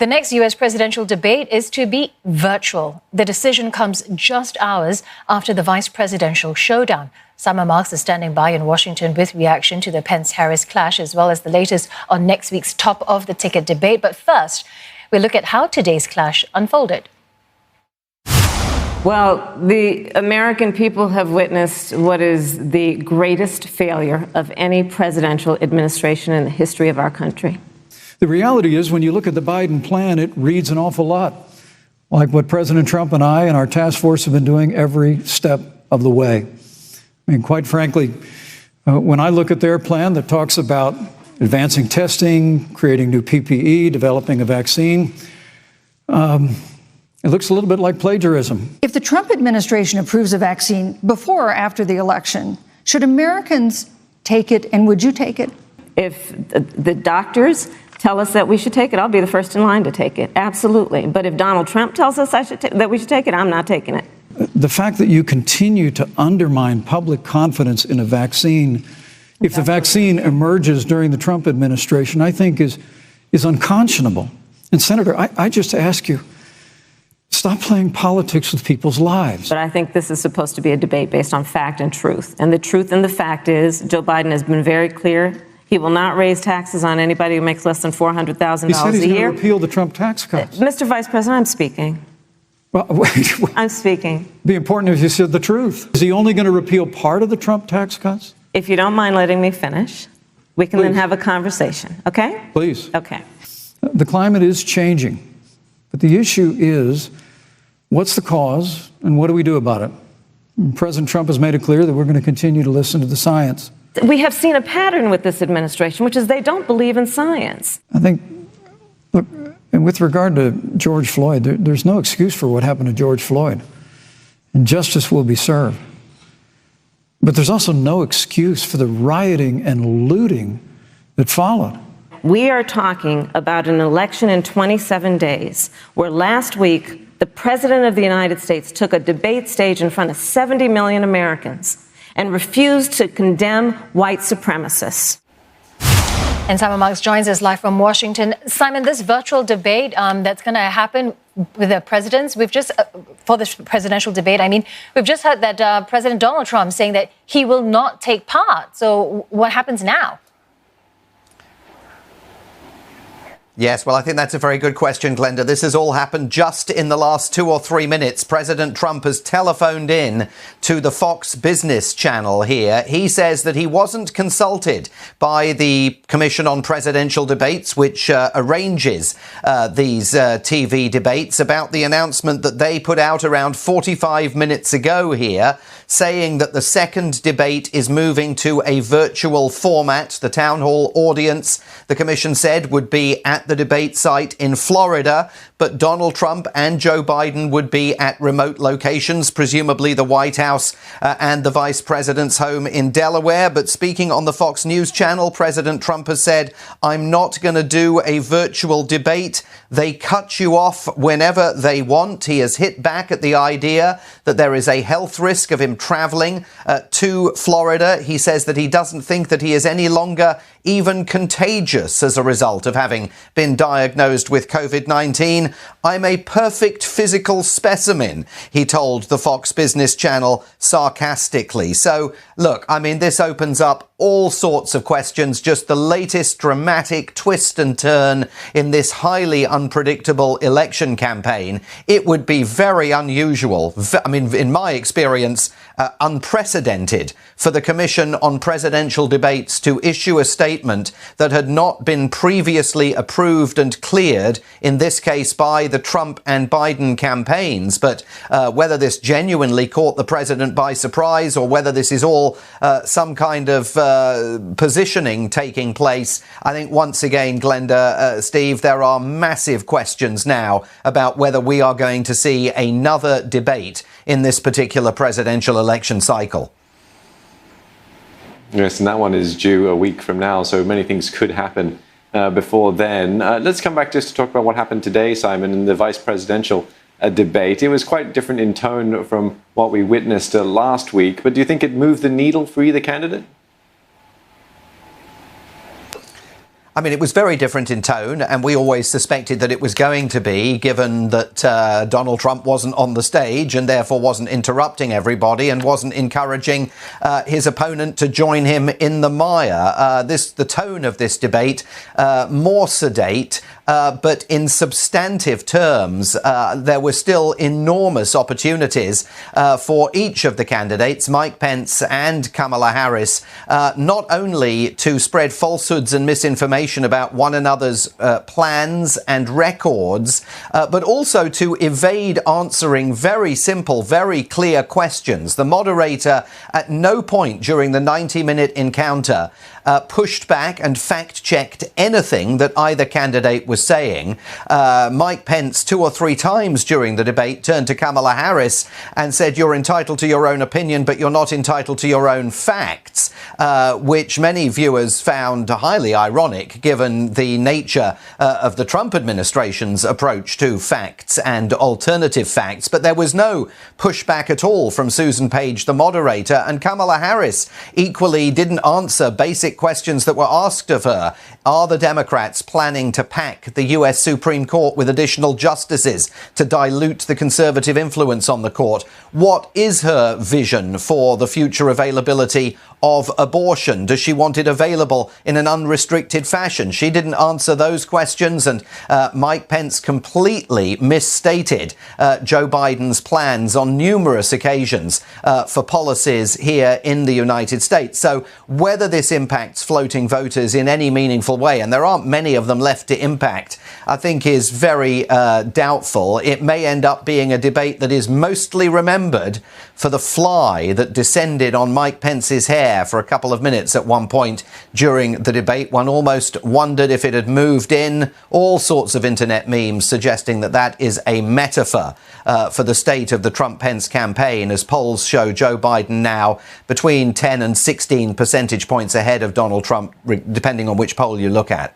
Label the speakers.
Speaker 1: The next U.S. presidential debate is to be virtual. The decision comes just hours after the vice presidential showdown. Simon Marks is standing by in Washington with reaction to the Pence-Harris clash, as well as the latest on next week's top of the ticket debate. But first, we look at how today's clash unfolded.
Speaker 2: Well, the American people have witnessed what is the greatest failure of any presidential administration in the history of our country.
Speaker 3: The reality is, when you look at the Biden plan, it reads an awful lot like what President Trump and I and our task force have been doing every step of the way. I mean, quite frankly, when I look at their plan that talks about advancing testing, creating new PPE, developing a vaccine, it looks a little bit like plagiarism.
Speaker 4: If the Trump administration approves a vaccine before or after the election, should Americans take it, and would you take it?
Speaker 2: If the doctors tell us that we should take it, I'll be the first in line to take it. Absolutely. But if Donald Trump tells us that we should take it, I'm not taking it.
Speaker 3: The fact that you continue to undermine public confidence in a vaccine, if the vaccine emerges during the Trump administration, I think is unconscionable. And Senator, I just ask you, stop playing politics with people's lives.
Speaker 2: But I think this is supposed to be a debate based on fact and truth. And the truth and the fact is, Joe Biden has been very clear. He will not raise taxes on anybody who makes less than $400,000 a year.
Speaker 3: He said he's going to repeal the Trump tax cuts.
Speaker 2: Mr. Vice President, I'm speaking.
Speaker 3: Well, wait.
Speaker 2: I'm speaking.
Speaker 3: It'd be important if you said the truth. Is he only going to repeal part of the Trump tax cuts?
Speaker 2: If you don't mind letting me finish, we can then have a conversation, okay?
Speaker 3: Please.
Speaker 2: Okay.
Speaker 3: The climate is changing, but the issue is, what's the cause and what do we do about it? And President Trump has made it clear that we're going to continue to listen to the science.
Speaker 2: We have seen a pattern with this administration, which is they don't believe in science.
Speaker 3: I think, look, and with regard to George Floyd, there's no excuse for what happened to George Floyd, and justice will be served. But there's also no excuse for the rioting and looting that followed.
Speaker 2: We are talking about an election in 27 days, where last week the President of the United States took a debate stage in front of 70 million Americans and refused to condemn white supremacists.
Speaker 1: And Simon Marks joins us live from Washington. Simon, this virtual debate that's going to happen with the presidents, for this presidential debate, we've just heard that President Donald Trump saying that he will not take part. So what happens now?
Speaker 5: Yes, well, I think that's a very good question, Glenda. This has all happened just in the last 2 or 3 minutes. President Trump has telephoned in to the Fox Business channel here. He says that he wasn't consulted by the Commission on Presidential Debates, which arranges these TV debates, about the announcement that they put out around 45 minutes ago here, saying that the second debate is moving to a virtual format. The town hall audience, the Commission said, would be at the debate site in Florida, but Donald Trump and Joe Biden would be at remote locations, presumably the White House and the Vice President's home in Delaware. But speaking on the Fox News channel, President Trump has said, "I'm not going to do a virtual debate. They cut you off whenever they want." He has hit back at the idea that there is a health risk of him traveling to Florida. He says that he doesn't think that he is any longer even contagious as a result of having been diagnosed with COVID-19. "I'm a perfect physical specimen," he told the Fox Business channel sarcastically. So, look, this opens up all sorts of questions, just the latest dramatic twist and turn in this highly unpredictable election campaign. It would be very unusual, in my experience, unprecedented for the Commission on Presidential Debates to issue a statement that had not been previously approved and cleared, in this case by the Trump and Biden campaigns. But whether this genuinely caught the president by surprise, or whether this is all some kind of positioning taking place, I think once again, Glenda, Steve, there are massive questions now about whether we are going to see another debate in this particular presidential election cycle.
Speaker 6: Yes, and that one is due a week from now, so many things could happen before then. Let's come back just to talk about what happened today, Simon, in the vice presidential debate. It was quite different in tone from what we witnessed last week, but do you think it moved the needle for either candidate?
Speaker 5: I mean, it was very different in tone, and we always suspected that it was going to be, given that Donald Trump wasn't on the stage and therefore wasn't interrupting everybody and wasn't encouraging his opponent to join him in the mire. The tone of this debate, more sedate, but in substantive terms, there were still enormous opportunities for each of the candidates, Mike Pence and Kamala Harris, not only to spread falsehoods and misinformation about one another's plans and records, but also to evade answering very simple, very clear questions. The moderator at no point during the 90-minute encounter pushed back and fact-checked anything that either candidate was saying. Mike Pence 2 or 3 times during the debate turned to Kamala Harris and said, "You're entitled to your own opinion, but you're not entitled to your own facts," which many viewers found highly ironic, given the nature of the Trump administration's approach to facts and alternative facts. But there was no pushback at all from Susan Page, the moderator, and Kamala Harris equally didn't answer basic questions that were asked of her. Are the Democrats planning to pack the US Supreme Court with additional justices to dilute the conservative influence on the court? What is her vision for the future availability of abortion? Does she want it available in an unrestricted fashion? She didn't answer those questions, and Mike Pence completely misstated Joe Biden's plans on numerous occasions for policies here in the United States. So whether this impacts floating voters in any meaningful way, and there aren't many of them left to impact, I think is very doubtful. It may end up being a debate that is mostly remembered for the fly that descended on Mike Pence's hair for a couple of minutes at one point during the debate. One almost wondered if it had moved in. All sorts of internet memes suggesting that that is a metaphor for the state of the Trump-Pence campaign, as polls show Joe Biden now between 10 and 16 percentage points ahead of Donald Trump, depending on which poll you look at.